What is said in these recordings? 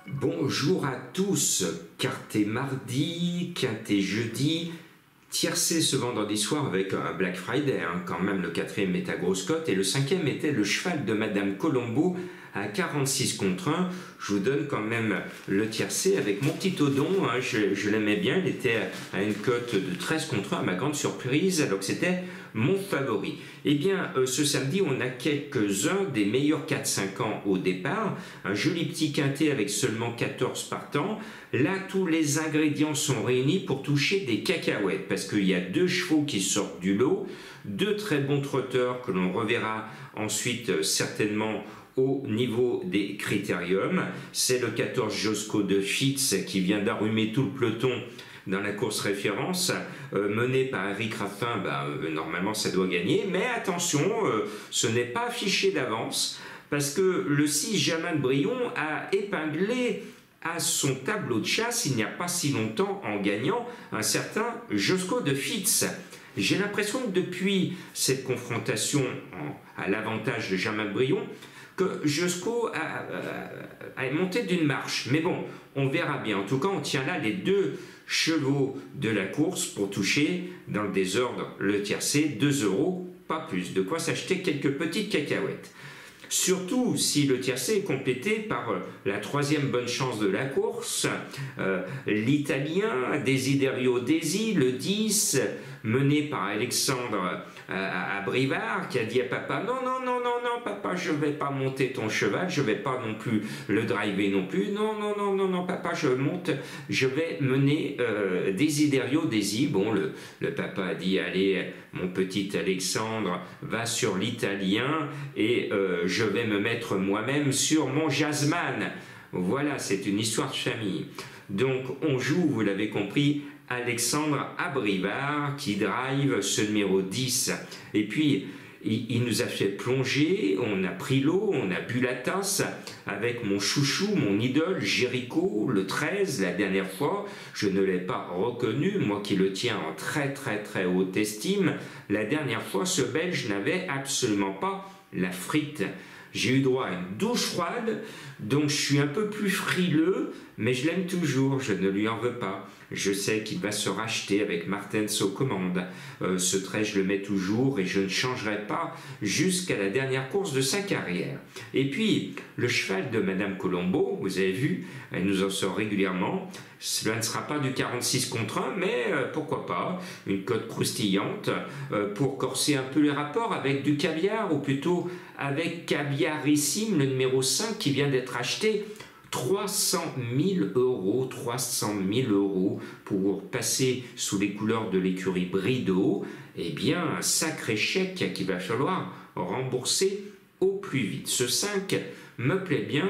Bonjour à tous, quarté mardi, quinté jeudi, tiercé ce vendredi soir avec un Black Friday, quand même le quatrième est à grosse cote et le cinquième était le cheval de Madame Colombo à 46 contre 1. Je vous donne quand même le tiercé avec mon petit Odon, je l'aimais bien, il était à une cote de 13 contre 1 à ma grande surprise alors que c'était mon favori. Eh bien ce samedi on a quelques-uns des meilleurs 4-5 ans au départ, un joli petit quintet avec seulement 14 partants. Là tous les ingrédients sont réunis pour toucher des cacahuètes parce qu'il y a deux chevaux qui sortent du lot, deux très bons trotteurs que l'on reverra ensuite certainement au niveau des critériums. C'est le 14 Josco de Fitz qui vient d'arrumer tout le peloton dans la course référence, menée par Eric Raffin. Normalement ça doit gagner, mais attention, ce n'est pas affiché d'avance, parce que le 6 Jamin de Brion a épinglé à son tableau de chasse, il n'y a pas si longtemps, en gagnant, un certain Josco de Fitz. J'ai l'impression que depuis cette confrontation à l'avantage de Jamin de Brion, que Josco a monté d'une marche. Mais bon, on verra bien. En tout cas, on tient là les deux chevaux de la course pour toucher, dans le désordre, le tiercé, 2 €, pas plus. De quoi s'acheter quelques petites cacahuètes. Surtout si le tiercé est complété par la troisième bonne chance de la course, l'italien Desiderio Desi, le 10, mené par Alexandre à Brivard, qui a dit à papa: non, non, non, non, non, papa, je ne vais pas monter ton cheval, je ne vais pas non plus le driver non plus, non, non, non, non, non, papa, je monte, je vais mener Desiderio Desi. Bon, le papa a dit: allez, mon petit Alexandre, va sur l'italien et je vais me mettre moi-même sur mon Jasmine. Voilà, c'est une histoire de famille. Donc, on joue, vous l'avez compris, Alexandre Abrivard qui drive ce numéro 10. Et puis, il nous a fait plonger, on a pris l'eau, on a bu la tasse avec mon chouchou, mon idole, Jéricho, le 13, la dernière fois. Je ne l'ai pas reconnu, moi qui le tiens en très très très haute estime. La dernière fois, ce Belge n'avait absolument pas la frite. J'ai eu droit à une douche froide, donc je suis un peu plus frileux, mais je l'aime toujours, je ne lui en veux pas. Je sais qu'il va se racheter avec Martens aux commandes. Ce trait, je le mets toujours et je ne changerai pas jusqu'à la dernière course de sa carrière. Et puis, le cheval de Madame Colombo, vous avez vu, elle nous en sort régulièrement. Cela ne sera pas du 46 contre 1, mais pourquoi pas, une cote croustillante pour corser un peu les rapports avec du caviar, ou plutôt avec Caviarissime, le numéro 5 qui vient d'être acheté 300 000 €, 300 000 € pour passer sous les couleurs de l'écurie Brideau. Eh bien, un sacré chèque qu'il va falloir rembourser au plus vite. Ce 5 me plaît bien,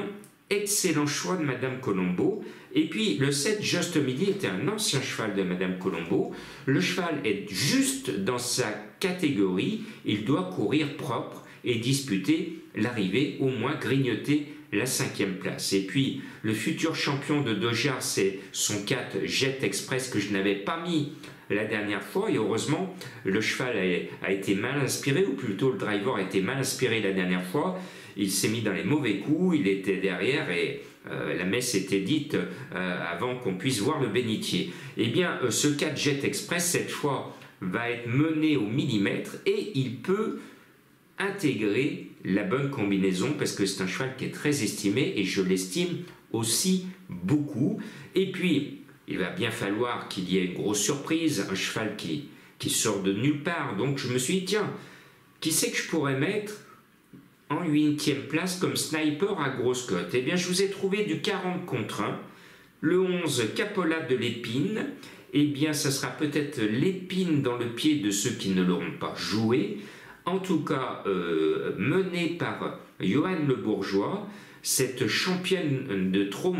excellent choix de Madame Colombo. Et puis le 7 Just Midi était un ancien cheval de Madame Colombo. Le cheval est juste dans sa catégorie, il doit courir propre et disputer l'arrivée, au moins grignoter la 5e place. Et puis le futur champion de Dojar, c'est son 4 Jet Express que je n'avais pas mis la dernière fois, et heureusement le cheval a été mal inspiré, ou plutôt le driver a été mal inspiré la dernière fois. Il s'est mis dans les mauvais coups, il était derrière et la messe était dite avant qu'on puisse voir le bénitier. Eh bien ce 4 Jet Express cette fois va être mené au millimètre et il peut intégrer la bonne combinaison, parce que c'est un cheval qui est très estimé et je l'estime aussi beaucoup. Et puis il va bien falloir qu'il y ait une grosse surprise, un cheval qui sort de nulle part. Donc je me suis dit, tiens, qui c'est que je pourrais mettre en 8e place comme sniper à grosse cote? Eh bien je vous ai trouvé du 40 contre 1, le 11 Capola de l'Épine. Eh bien ça sera peut-être l'épine dans le pied de ceux qui ne l'auront pas joué. En tout cas, menée par Johan Le Bourgeois, cette championne de trop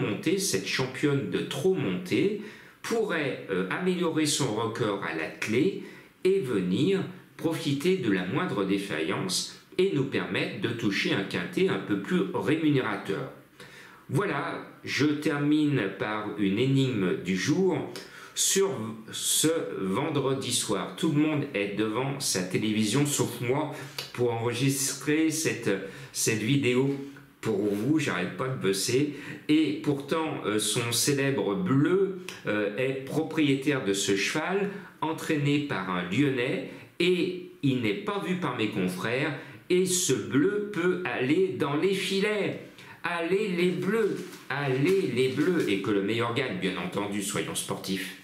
montée, pourrait améliorer son record à la clé et venir profiter de la moindre défaillance et nous permettre de toucher un quintet un peu plus rémunérateur. Voilà, je termine par une énigme du jour. sur ce vendredi soir. Tout le monde est devant sa télévision, sauf moi, pour enregistrer cette vidéo. Pour vous, j'arrête pas de bosser, et pourtant son célèbre Bleu est propriétaire de ce cheval, entraîné par un Lyonnais, et il n'est pas vu par mes confrères, et ce Bleu peut aller dans les filets. Allez les Bleus, et que le meilleur gagne, bien entendu, soyons sportifs.